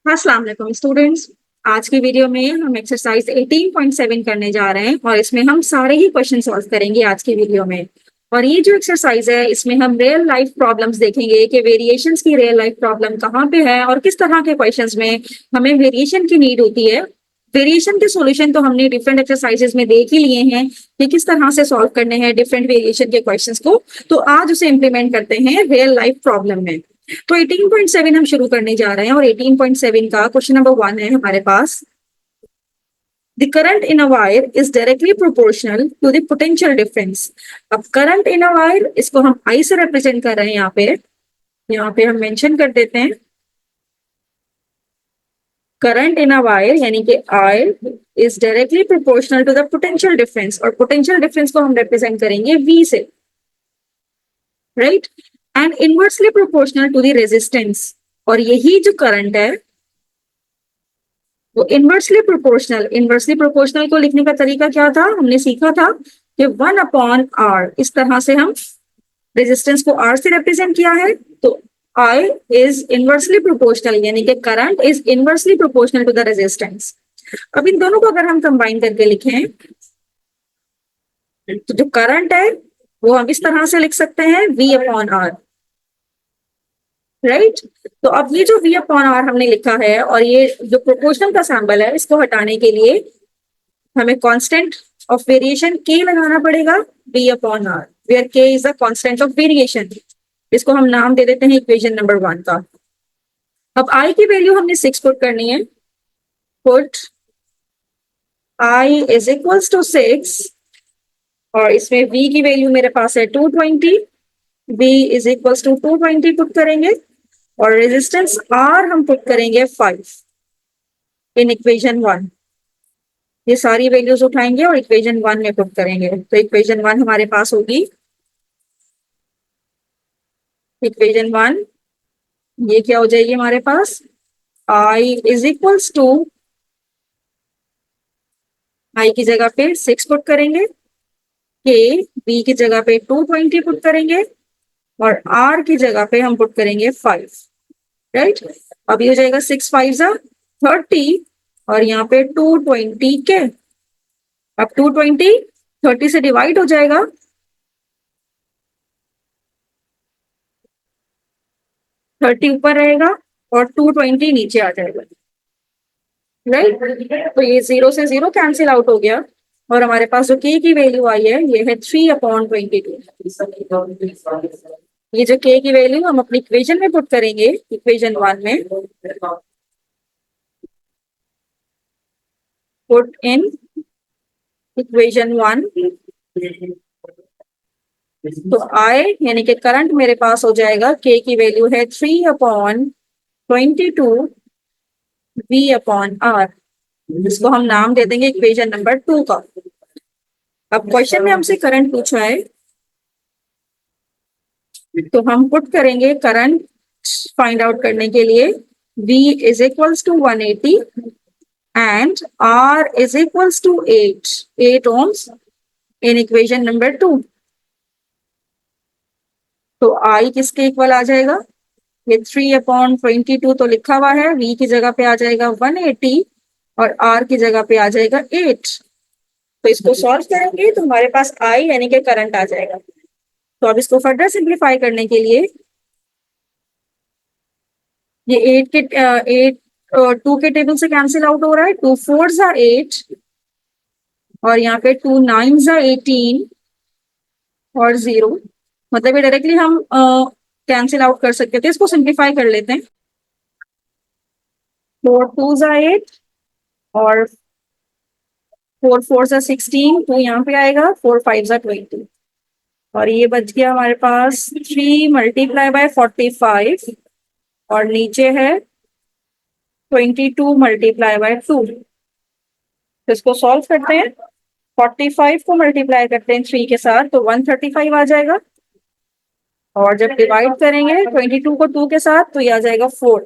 अस्सलाम वालेकुम स्टूडेंट्स। आज की वीडियो में हम एक्सरसाइज 18.7 करने जा रहे हैं और इसमें हम सारे ही क्वेश्चन सॉल्व करेंगे आज की वीडियो में। और ये जो एक्सरसाइज है इसमें हम रियल लाइफ प्रॉब्लम्स देखेंगे कि वेरिएशंस की रियल लाइफ प्रॉब्लम कहाँ पे है और किस तरह के क्वेश्चंस में हमें वेरिएशन की नीड होती है। वेरिएशन के सॉल्यूशन तो हमने डिफरेंट एक्सरसाइजेस में देख ही लिए हैं कि किस तरह से सॉल्व करने हैं डिफरेंट वेरिएशन के क्वेश्चंस को। तो आज उसे इम्प्लीमेंट करते हैं रियल लाइफ प्रॉब्लम में। तो 18.7 हम शुरू करने जा रहे हैं और 18.7 का क्वेश्चन नंबर 1 है हमारे पास। The current in a wire is directly proportional to the potential difference। अब current in a wire इसको हम I से represent कर रहे हैं यहाँ पे हम मेंशन कर देते हैं करंट इन अ वायर यानी कि I is directly proportional to the potential difference और potential difference को हम represent करेंगे V से, right, and inversely proportional to the resistance. और यही जो करंट है वो इनवर्सली प्रोपोर्शनल को लिखने का तरीका क्या था, हमने सीखा था कि 1/R। इस तरह से हम रेजिस्टेंस को R से रिप्रेजेंट किया है। तो I इज इनवर्सली प्रोपोर्शनल यानी कि current is inversely proportional to the resistance. अब इन दोनों को अगर हम कंबाइन करके लिखें तो जो करंट है वो हम इस तरह से लिख सकते हैं V/R, राइट। तो अब ये जो V/R हमने लिखा है और ये जो प्रोपोर्शनल का सैंबल है इसको हटाने के लिए हमें कांस्टेंट ऑफ वेरिएशन K लगाना पड़ेगा, V/R, where K is the constant of variation. इसको हम नाम दे देते हैं इक्वेशन नंबर 1 का। अब I की वैल्यू हमने 6 पुट करनी है। Put I is equals to 6 और इसमें V की वैल्यू मेरे पास है 220। V is equals to 220 put करेंगे और रेजिस्टेंस R हम पुट करेंगे 5 इन इक्वेशन 1। ये सारी वैल्यूज उठाएंगे और इक्वेशन 1 में पुट करेंगे। तो इक्वेशन 1 हमारे पास होगी, इक्वेशन 1 ये क्या हो जाएगी हमारे पास, I is equals to I की जगह पे 6 पुट करेंगे, K V की जगह पे 220 पुट करेंगे और R की जगह पे हम पुट करेंगे 5, राइट। अब ये हो जाएगा 6 5 30 और यहाँ पे 220 के। अब 220 30 से डिवाइड हो जाएगा, 30 ऊपर रहेगा और 220 नीचे आ जाएगा, राइट। तो ये 0 से 0 कैंसिल आउट हो गया और हमारे पास जो K की वैल्यू आई है ये है 3/22। ये जो K की वैल्यू हम अपनी इक्वेशन में पुट करेंगे, इक्वेशन 1 में पुट इन इक्वेशन 1। तो I यानी कि करंट मेरे पास हो जाएगा, K की वैल्यू है 3/22 V/R। इसको हम नाम दे देंगे इक्वेशन नंबर 2 का। अब क्वेश्चन में हमसे करंट पूछा है तो हम पुट करेंगे करंट फाइंड आउट करने के लिए V is equals to 180 and R is equals to 8 ohms in equation number 2। तो I किसके इक्वल आ जाएगा, ये 3/22 तो लिखा हुआ है, V की जगह पे आ जाएगा 180 और R की जगह पे आ जाएगा 8। तो इसको सॉल्व करेंगे तो हमारे पास I यानी कि करंट आ जाएगा। तो अब इसको फर्दर सिंप्लीफाई करने के लिए ये 2 के टेबल से कैंसिल आउट हो रहा है, 2 4 8 और यहाँ पे 2 9 18 और 0, मतलब ये डायरेक्टली हम कैंसिल आउट कर सकते थे। इसको सिंप्लीफाई कर लेते हैं। 4 2 8 और 4 4 16, 2 यहाँ पे आएगा, 4 5 20 और ये बच गया हमारे पास 3 मल्टीप्लाई बाय 45 और नीचे है 22 मल्टीप्लाई बाय 2। तो इसको सॉल्व करते हैं, 45 को मल्टीप्लाई करते हैं 3 के साथ तो 135 आ जाएगा और जब डिवाइड करेंगे 22 को 2 के साथ तो ये आ जाएगा 4।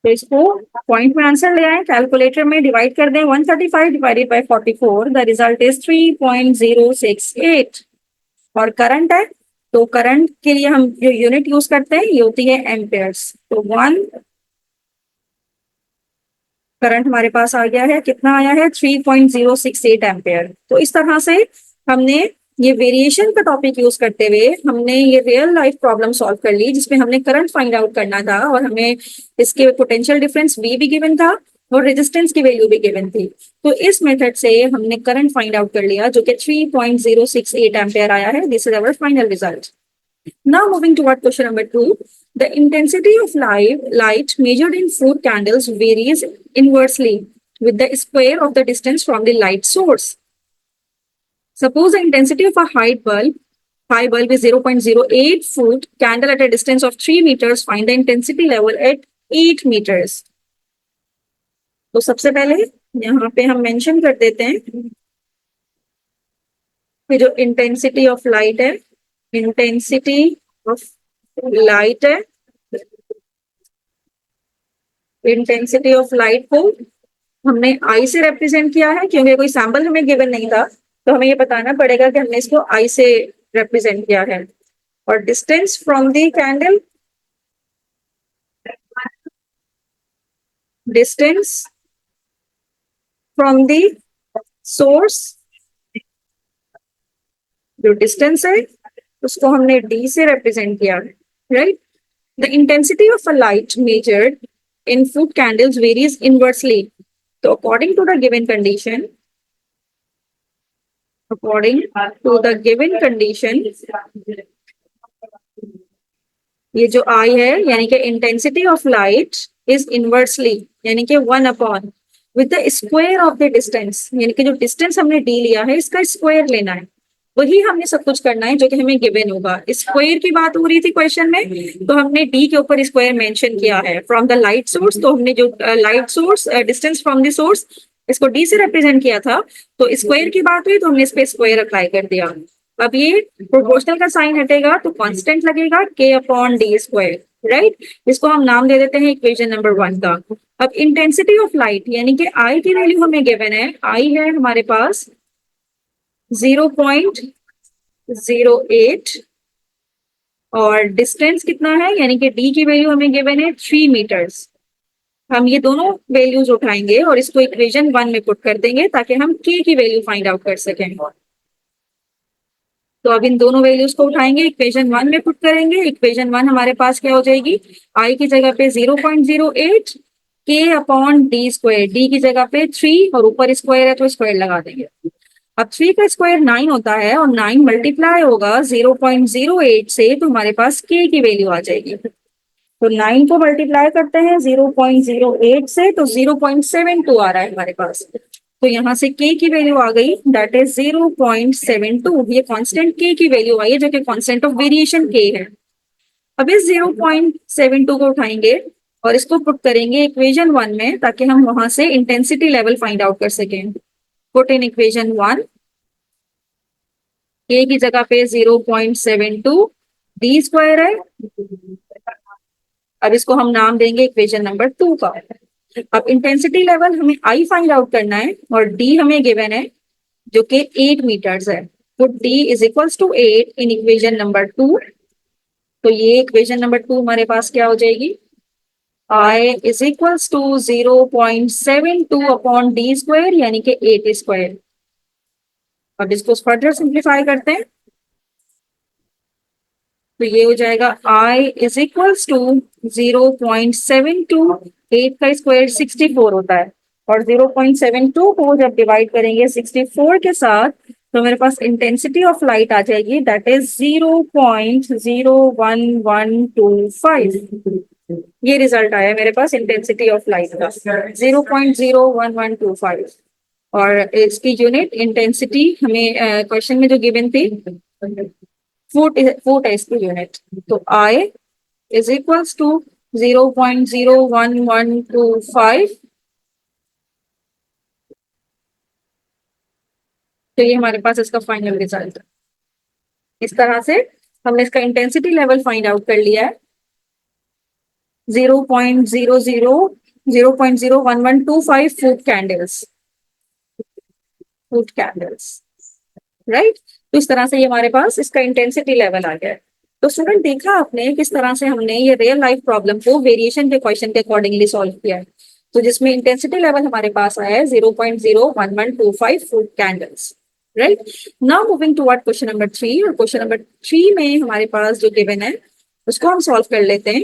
तो इसको पॉइंट में आंसर ले आए, कैलकुलेटर में डिवाइड कर दें, 135 divided by 44 the result is 3.068 और करंट है तो करंट के लिए हम जो यूनिट यूज करते हैं ये होती है एम्पेयर्स। तो 1 करंट हमारे पास आ गया है, कितना आया है 3.068 एम्पेयर। तो इस तरह से हमने ये वेरिएशन का टॉपिक यूज करते हुए हमने ये रियल लाइफ प्रॉब्लम सॉल्व कर ली, जिसमें हमने करंट फाइंड आउट करना था और हमें इसके पोटेंशियल डिफरेंस V भी गिवन था और रेजिस्टेंस की वैल्यू भी गिवन थी। तो इस मेथड से हमने करंट फाइंड आउट कर लिया जो कि 3.068 एम्पेयर आया है। This is our final result. Now moving toward question number 2. The intensity of light measured in foot candles varies inversely with the square of the distance from the light source. Suppose the intensity of a high bulb is 0.08 foot candle at a distance of 3 meters. Find the intensity level at 8 meters. तो सबसे पहले यहाँ पे हम mention कर देते हैं कि जो इंटेंसिटी ऑफ लाइट है, इंटेंसिटी ऑफ लाइट है, इंटेंसिटी ऑफ लाइट को हमने आई से रिप्रेजेंट किया है क्योंकि कोई सैंपल हमें गिवन नहीं था, तो हमें ये बताना पड़ेगा कि हमने इसको आई से रिप्रेजेंट किया है। और distance from the candle, distance from the source, जो डिस्टेंस है उसको हमने डी से रिप्रेजेंट किया है, right. The intensity of a light measured in foot candles varies inversely. So according to the given condition, ये जो I है यानी कि intensity of light is inversely यानी कि 1 with the square of the distance, यानी कि जो डिस्टेंस हमने डी लिया है इसका स्क्वायर लेना है, वही हमने सब कुछ करना है जो कि हमें गिवन होगा। स्क्वायर की बात हो रही थी क्वेश्चन में, तो हमने डी के ऊपर स्क्वायर मेंशन किया है। फ्रॉम द लाइट सोर्स, तो हमने जो light source distance from the source इसको डी से रिप्रेजेंट किया था, तो स्क्वायर की बात हुई तो हमने इस पे स्क्वायर अप्लाई कर दिया। अब ये प्रोपोर्शनल का साइन हटेगा तो कांस्टेंट लगेगा k upon D square, right. इसको हम नाम दे देते हैं इक्वेशन नंबर 1 का। अब इंटेंसिटी ऑफ लाइट यानी कि आई की वैल्यू हमें गिवन है, आई है हमारे पास 0.08 और डिस्टेंस कितना है यानी कि डी की वैल्यू हमें गिवन है 3 मीटर्स। हम ये दोनों वैल्यूज उठाएंगे और इसको इक्वेशन 1 में पुट कर देंगे ताकि हम k की वैल्यू फाइंड आउट कर सकें। तो अब इन दोनों वैल्यूज को उठाएंगे, इक्वेशन 1 में पुट करेंगे। इक्वेशन 1 हमारे पास क्या हो जाएगी, i की जगह पे 0.08 k upon D square, D की जगह पे 3 और ऊपर स्क्वायर है तो स्क्वायर लगा देंगे। अब 3 का स्क्वायर 9 होता है और 9 मल्टीप्लाई होगा 0.08 से, तो हमारे पास k की वैल्यू आ जाएगी। तो 9 को मल्टीप्लाई करते हैं 0.08 से तो 0.72 आ रहा है हमारे पास। तो यहाँ से k की वैल्यू आ गई, दैट इज 0.72। ये कांस्टेंट k की वैल्यू आई है जो कि कांस्टेंट ऑफ वेरिएशन k है। अब इस 0.72 को उठाएंगे और इसको पुट करेंगे इक्वेशन 1 में ताकि हम वहां से इंटेंसिटी लेवल फाइंड आउट कर सकें। पुट इन इक्वेशन 1, k की जगह पे 0.72, डी स्क्वायर है। अब इसको हम नाम देंगे इक्वेशन नंबर 2 का। अब इंटेंसिटी लेवल हमें आई फाइंड आउट करना है और डी हमें गिवन है जो कि 8 मीटर्स है। तो D is equals to 8 in equation number 2। तो ये इक्वेशन नंबर 2 हमारे पास क्या हो जाएगी, I is equals to 0.72 upon D square यानी कि 8 स्क्वायर। अब इसको फर्दर सिंप्लीफाई करते हैं तो ये हो जाएगा आई इज इक्वल्स टू 0.72, 8 का स्क्वायर 64 होता है और 0.72 को जब डिवाइड करेंगे 64 के साथ तो मेरे पास इंटेंसिटी ऑफ लाइट आ जाएगी, दैट इज 0.01125। ये रिजल्ट आया मेरे पास इंटेंसिटी ऑफ लाइट का 0.01125। और इसकी यूनिट इंटेंसिटी हमें क्वेश्चन में जो गिवन थी फुट है इसकी यूनिट। तो आई इज इक्वल्स टू 0.01125। तो ये हमारे पास इसका फाइनल रिजल्ट है। इस तरह से हमने इसका इंटेंसिटी लेवल फाइंड आउट कर लिया है 0.01125 फूट कैंडल्स, राइट। तो इस तरह से ये हमारे पास इसका इंटेंसिटी लेवल आ गया है। तो स्टूडेंट देखा आपने किस तरह से हमने ये रियल लाइफ प्रॉब्लम को वेरिएशन के क्वेश्चन के अकॉर्डिंगली सॉल्व किया है। तो जिसमें इंटेंसिटी लेवल हमारे पास आया है 0.01125 food candles, right. Now moving toward question number 3, और क्वेश्चन नंबर 3 में हमारे पास जो गिवन है उसको हम सॉल्व कर लेते हैं।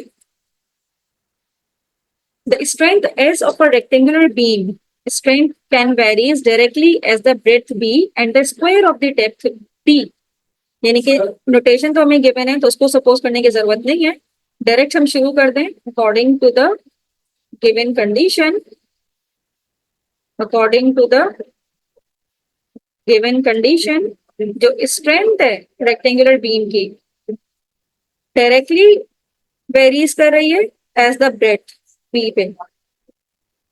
The strength S of a rectangular beam strength can varies directly as the breadth B and the square of the depth D। यानी कि नोटेशन तो हमें गिवन है तो उसको सपोज करने की जरूरत नहीं है, डायरेक्ट हम शुरू कर दें। According to the given condition, according to the given condition, जो स्ट्रेंथ है रेक्टेंगुलर बीम की डायरेक्टली वेरीज कर रही है एज द ब्रेथ बी पे,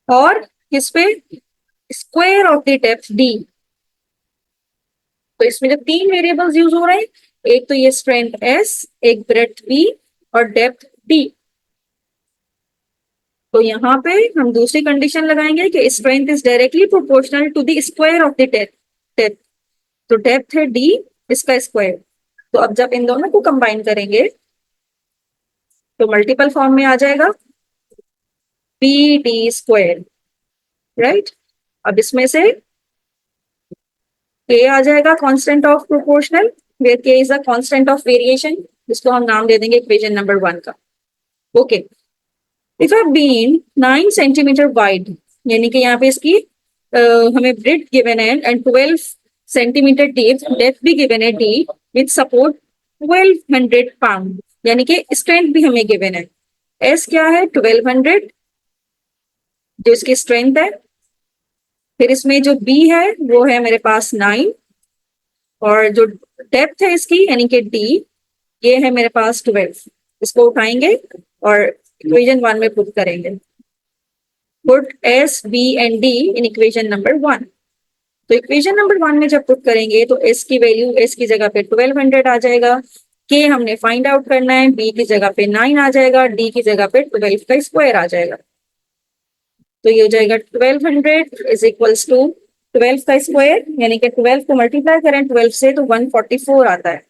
और किस पे, square of the depth D. तो इसमें जब तीन वेरिएबल्स यूज हो रहे हैं, एक तो ये स्ट्रेंथ एस, एक ब्रेथ बी और डेप्थ डी। तो यहाँ पे हम दूसरी कंडीशन लगाएंगे कि strength is directly proportional to the square of the depth. तो डेप्थ है डी, इसका स्क्वायर। तो अब जब इन दोनों को कंबाइन करेंगे तो मल्टीपल फॉर्म में आ जाएगा बी डी स्क्वायर, राइट। अब इसमें से k आ जाएगा constant of proportional, where k is a constant of variation, जिसको हम नाम दे देंगे इक्वेशन नंबर 1 का। Okay, if a beam 9 centimetre wide, यानी कि यहाँ पे इसकी हमें ब्रेड्थ गिवन है एंड 12 सेंटीमीटर डेप्थ भी गिवन है डी, विद सपोर्ट 1200 पाउंड, यानी कि स्ट्रेंथ भी हमें गिवन है। एस क्या है, 1200 जो इसकी स्ट्रेंथ है। फिर इसमें जो बी है वो है मेरे पास 9, और जो डेप्थ है इसकी यानी कि डी, ये है मेरे पास 12। इसको उठाएंगे और इक्वेशन 1 में पुट करेंगे। Put S B and D in equation number 1। तो इक्वेशन नंबर 1 में जब पुट करेंगे तो एस की वैल्यू, एस की जगह पे 1200 आ जाएगा, के हमने फाइंड आउट करना है, बी की जगह पे 9 आ जाएगा, डी की जगह पे 12 का स्क्वायर आ जाएगा। तो ये हो जाएगा 1200 इज इक्वल्स टू 12 का स्क्वायर, यानी कि 12 को मल्टीप्लाई करें 12 से तो 144 आता है।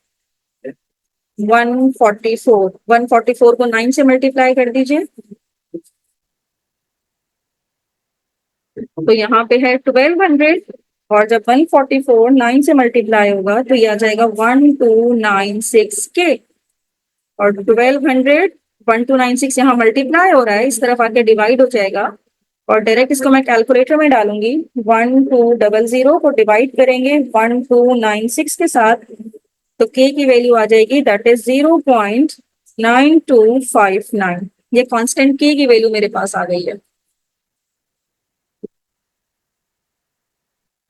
144 को 9 से मल्टीप्लाई कर दीजिए, तो यहाँ पे है 1200, और जब 144 9 से मल्टीप्लाई होगा तो ये आ जाएगा 1296 के, और 1200 1296 यहाँ मल्टीप्लाई हो रहा है, इस तरफ आके डिवाइड हो जाएगा, और डायरेक्ट इसको मैं कैलकुलेटर में डालूंगी। 1200 को डिवाइड करेंगे 1296 के साथ, तो k की वैल्यू आ जाएगी दैट इज 0.9259। ये कांस्टेंट k की वैल्यू मेरे पास आ गई है।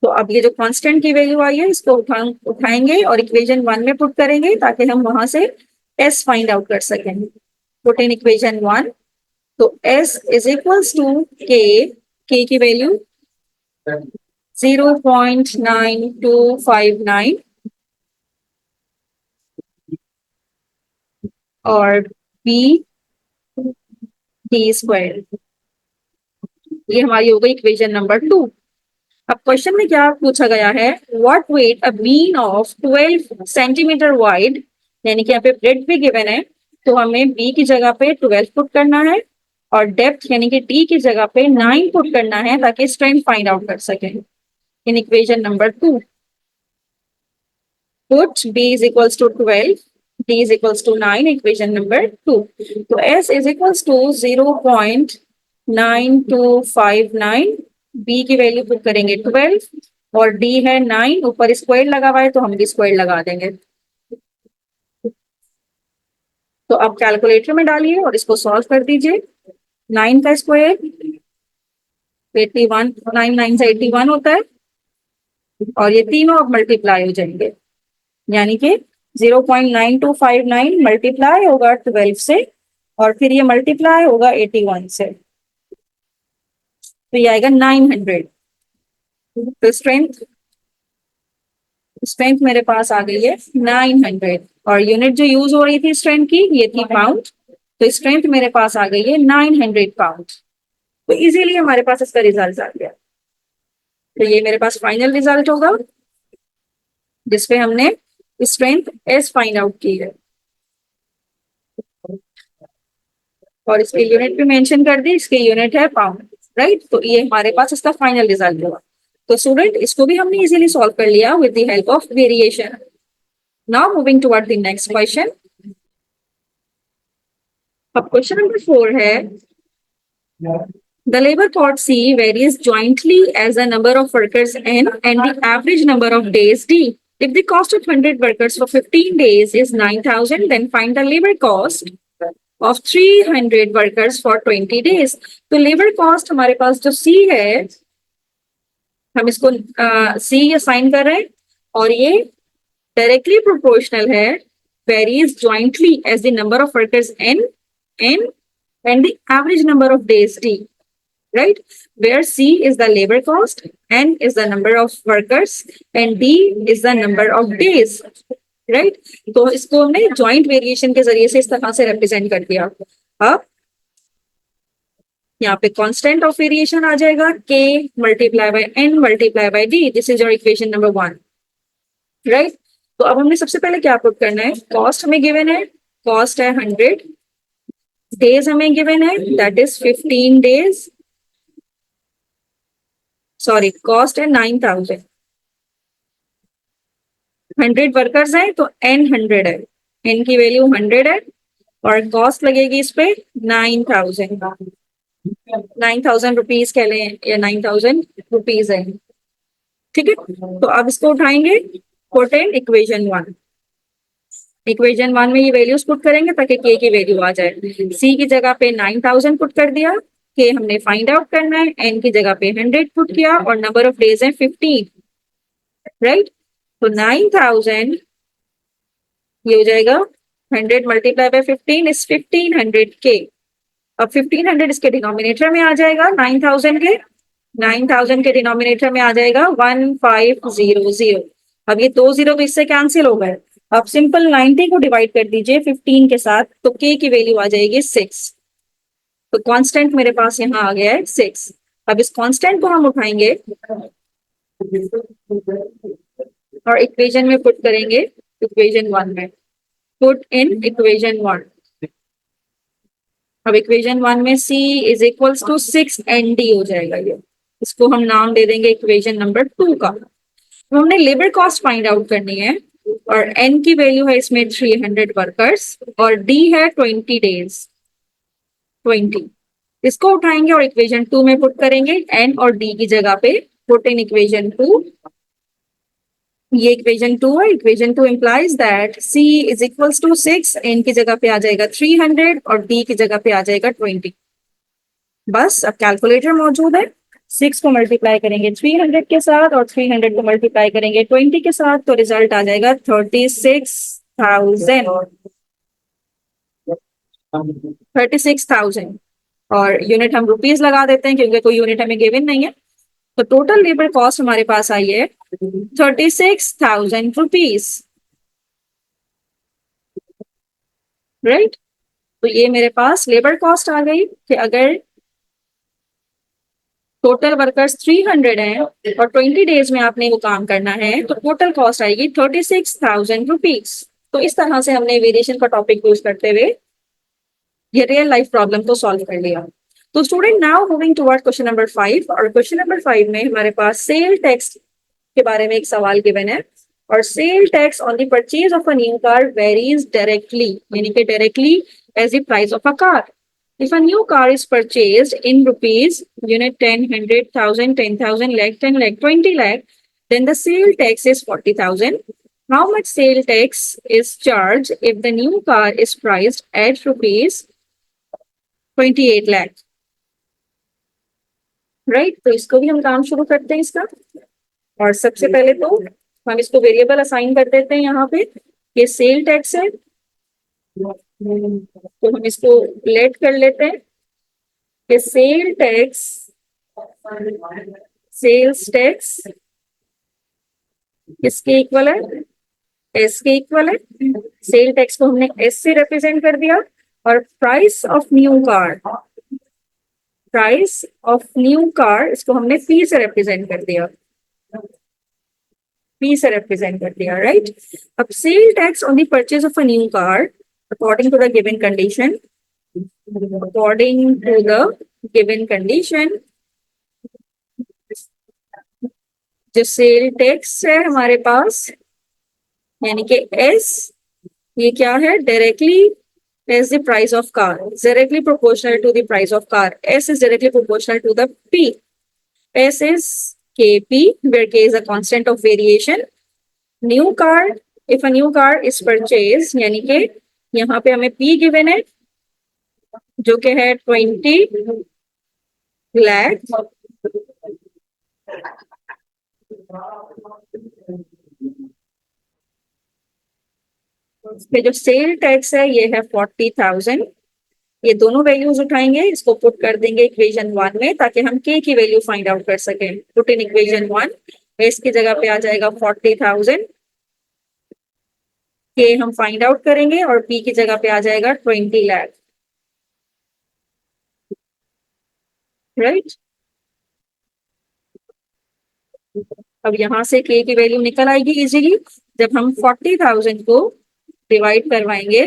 तो अब ये जो कांस्टेंट की वैल्यू आई है इसको उठाएंगे और इक्वेशन 1 में पुट करेंगे ताकि हम वहां से s फाइंड आउट कर सकें। पुट इन इक्वेशन 1, तो s is equals to k की वैल्यू 0.9259 और b d स्क्वायर, ये हमारी हो गई इक्वेशन नंबर 2। अब क्वेश्चन में क्या पूछा गया है, what weight a beam of 12 centimetre wide, यानी कि यहाँ पे ब्रेड भी गिवन है, तो हमें बी की जगह पे 12 पुट करना है और डेप्थ यानी कि डी की जगह पे 9 पुट करना है ताकि स्ट्रेंथ फाइंड आउट कर सके। इन equation number 2 put b is equals to 12, d is equals to 9, equation number 2। तो s is equals to 0.9259, b की वैल्यू पुट करेंगे 12 और d है 9, ऊपर स्क्वायर लगा हुआ है तो हम भी स्क्वायर लगा देंगे। तो अब कैलकुलेटर में डालिए और इसको सॉल्व कर दीजिए। 9 का स्क्वायर 81, 9 9 से 81 होता है, और ये तीनों अब मल्टीप्लाई हो जाएंगे, यानी कि 0.9259 मल्टीप्लाई होगा 12 से और फिर ये मल्टीप्लाई होगा 81 से, तो ये आएगा 900। तो स्ट्रेंथ मेरे पास आ गई है 900, और यूनिट जो यूज हो रही थी स्ट्रेंथ की ये थी पाउंड, तो स्ट्रेंथ मेरे पास आ गई है 900 पाउंड। तो इजीली हमारे पास इसका रिजल्ट आ गया। तो ये मेरे पास फाइनल रिजल्ट होगा जिसपे हमने स्ट्रेंथ एस फाइंड आउट की है। और इसके यूनिट भी मेंशन कर दी, इसके यूनिट है पाउंड, राइट। तो ये हमारे पास इसका फाइनल रिजल्ट हुआ। तो स्टूडेंट इसको भी हमने इजीली सॉल्व कर लिया with the help of variation. Now moving toward the next question. अब क्वेश्चन नंबर 4 है, the labor cost C varies jointly as the number of workers N and the average number of days D. If the cost of 100 workers for 15 days is 9,000, then find the labor cost of 300 workers for 20 days. तो labour cost हमारे पास जो C है, हम इसको C assign कर रहे हैं और ये डायरेक्टली प्रोपोर्शनल है varies jointly as the number of workers N and the average number of days D, right? Where C is the labor cost, N is the number of workers, and D is the number of days, right? तो इसको हमने joint variation के जरिए से इस तरह से represent कर दिया। अब यहाँ पे constant of variation आ जाएगा K multiply by N multiply by D. This is your equation number 1, right? तो अब हमने सबसे पहले क्या पुट करना है, कॉस्ट हमें गिवन है, कॉस्ट है 100, डेज हमें गिवन है that is 15 days, sorry cost है 9,000, 100 वर्कर्स हैं तो n 100 है, n की वैल्यू 100 है और कॉस्ट लगेगी इस पे 9,000, 9,000 रुपीज कह लें या 9,000 रुपीज है, ठीक है। तो अब इसको उठाएंगे, पुट इन इक्वेशन 1, इक्वेशन 1 में ये वैल्यूज पुट करेंगे ताकि k की वैल्यू आ जाए। c की जगह पे 9,000 पुट कर दिया, k हमने फाइंड आउट करना है, n की जगह पे 100 पुट किया और नंबर ऑफ डेज है 15, राइट। तो 9,000 ये हो जाएगा 100 मल्टीप्लाई बाय 15 इज 1500k। अब 1500 इसके डिनोमिनेटर में आ जाएगा 9,000 के, 9,000 के डिनोमिनेटर में आ जाएगा 1500। अब ये 2 जीरो तो इससे कैंसिल हो गए। अब सिंपल 90 को डिवाइड कर दीजिए 15 के साथ तो k की वैल्यू आ जाएगी 6। तो कांस्टेंट मेरे पास यहाँ आ गया है 6। अब इस कांस्टेंट को हम उठाएंगे और इक्वेशन में पुट करेंगे, इक्वेशन 1 में, पुट इन इक्वेशन 1। अब इक्वेशन 1 में c is equals to 6 nd हो जाएगा, ये इसको हम नाम दे देंगे इक्वेशन नंबर 2 का। तो हमने लेबर कॉस्ट फाइंड आउट करनी है और n की वैल्यू है इसमें 300 वर्कर्स और d है 20 डेज, 20। इसको उठाएंगे और इक्वेशन 2 में पुट करेंगे, n और d की जगह पे पुट इन इक्वेशन 2। ये इक्वेशन 2 है, equation 2 implies that c is equals to 6, n की जगह पे आ जाएगा 300 और d की जगह पे आ जाएगा 20। बस अब कैलकुलेटर मौजूद है, 6 को मल्टीप्लाई करेंगे 300 के साथ और 300 को मल्टीप्लाई करेंगे 20 के साथ तो रिजल्ट आ जाएगा 36,000 और यूनिट हम रुपीज लगा देते हैं क्योंकि कोई यूनिट हमें गिवन नहीं है। तो टोटल लेबर कॉस्ट हमारे पास आई है 36,000 रुपीज, राइट। तो ये मेरे पास लेबर कॉस्ट आ गई कि अगर टोटल वर्कर्स 300 हैं और 20 डेज में आपने वो काम करना है तो टोटल कॉस्ट आएगी 36,000 रुपीज। तो इस तरह से हमने वेरिएशन का टॉपिक यूज करते हुए ये रियल लाइफ प्रॉब्लम को सॉल्व कर लिया। तो student now moving toward question number 5 और क्वेश्चन नंबर 5 में हमारे पास सेल टैक्स के बारे में एक सवाल गिवन है और sale tax on the purchase of a new car varies directly, यानी कि directly as the price of a car. If a new car is purchased in rupees, unit 10, 100, 1,000, 10,000, lakh, 10 lakh, 20 lakh, then the sale tax is 40,000. How much sale tax is charged if the new car is priced at rupees 28 lakh? Right? तो इसको भी हम काम शुरू करते हैं इसका। और सबसे पहले तो हम इसको वेरिएबल असाइन कर देते हैं यहाँ पे, ये सेल टैक्स है तो हम इसको लेट कर लेते हैं कि सेल टैक्स, सेल्स टैक्स किसके इक्वल है, एस के इक्वल है। सेल टैक्स को हमने एस से रिप्रेजेंट कर दिया और price of new car, price of new car इसको हमने पी से रिप्रेजेंट कर दिया, पी से रिप्रेजेंट कर दिया, राइट। अब sale tax on the purchase of a new car according to the given condition according to the given condition, जो सेल टैक्स है हमारे पास, यानी कि एस, ये क्या है, directly as the price of car, directly proportional to the price of car. S is directly proportional to the P. S is Kp, where K is a constant of variation. New car, if a new car is purchased, यानी कि यहाँ पे हमें P given है, जो कि है 20 लाख, पे जो सेल टैक्स है ये है 40,000। ये दोनों वैल्यूज उठाएंगे, इसको पुट कर देंगे इक्वेशन 1 में, ताकि हम के की वैल्यू फाइंड आउट कर सकें। पुट इन इक्वेशन 1, एस की जगह पे आ जाएगा 40,000, के हम फाइंड आउट करेंगे, और पी की जगह पे आ जाएगा 20 लाख, राइट। अब यहाँ से के की वैल्यू निकल आएगी इजीली, जब हम 40,000 को डिवाइड करवाएंगे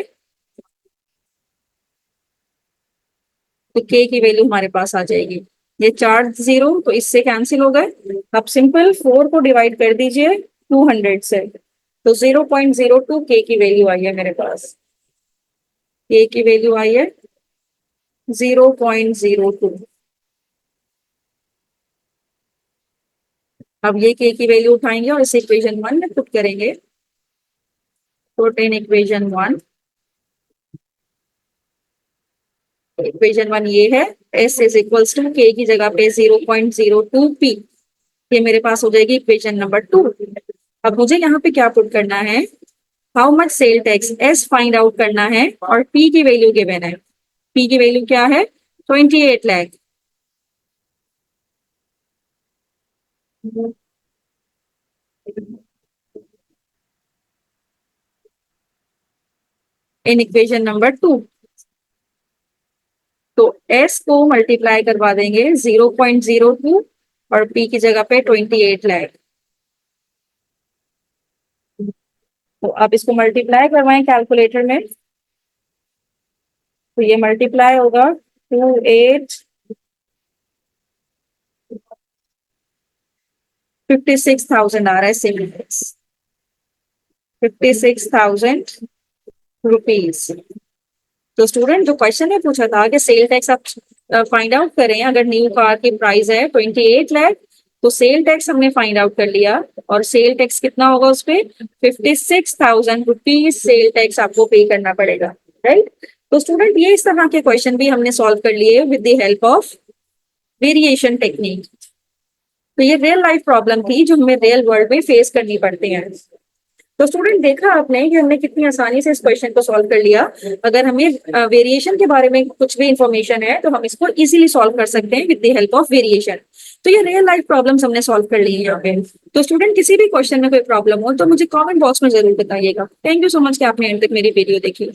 तो के की वैल्यू हमारे पास आ जाएगी। ये 4 0 तो इससे कैंसिल हो गए। अब सिंपल 4 को डिवाइड कर दीजिए 200 से, तो 0.02 के की वैल्यू आई है मेरे पास। के की वैल्यू आई है 0.02। अब ये के की वैल्यू उठाएंगे और इसे इक्वेशन 1 में पुट करेंगे। पुट इन इक्वेशन 1, इक्वेशन 1 ये है, एस इज इक्वल्स टू के की जगह पे 0.02 पी, ये मेरे पास हो जाएगी इक्वेशन नंबर 2। अब मुझे यहाँ पे क्या पुट करना है, how much sale tax S find out करना है, और पी की वैल्यू गिवन है। पी की वैल्यू क्या है, 28 लाख। इन इक्वेशन नंबर 2, तो एस को मल्टीप्लाई करवा देंगे 0.02 और पी की जगह पे 28 लाख। तो आप इसको मल्टीप्लाई करवाएं कैलकुलेटर में, तो ये मल्टीप्लाई होगा 56,000 आ रहा है सेल टैक्स, 56,000 रुपीज। तो स्टूडेंट जो क्वेश्चन ने पूछा था कि सेल टैक्स आप फाइंड आउट करें, अगर न्यू कार की प्राइस है 28 लाख, तो सेल टैक्स हमने फाइंड आउट कर लिया, और सेल टैक्स कितना होगा उस पे, 56,000 रुपीज सेल टैक्स आपको पे करना पड़ेगा, राइट। तो स्टूडेंट ये इस तरह के क्वेश्चन भी हमने सॉल्व कर लिए with the help of variation technique. तो ये रियल लाइफ प्रॉब्लम थी जो हमें रियल वर्ल्ड में फेस करनी पड़ती है। तो स्टूडेंट देखा आपने कि हमने कितनी आसानी से इस क्वेश्चन को सॉल्व कर लिया। अगर हमें वेरिएशन के बारे में कुछ भी इंफॉर्मेशन है तो हम इसको इजीली सॉल्व कर सकते हैं with the help of variation. तो ये रियल लाइफ प्रॉब्लम्स हमने सॉल्व कर ली है यहाँ पे। तो स्टूडेंट किसी भी क्वेश्चन में कोई प्रॉब्लम हो तो मुझे कमेंट बॉक्स में जरूर बताइएगा। थैंक यू सो मच कि आपने एंड तक मेरी वीडियो देखी।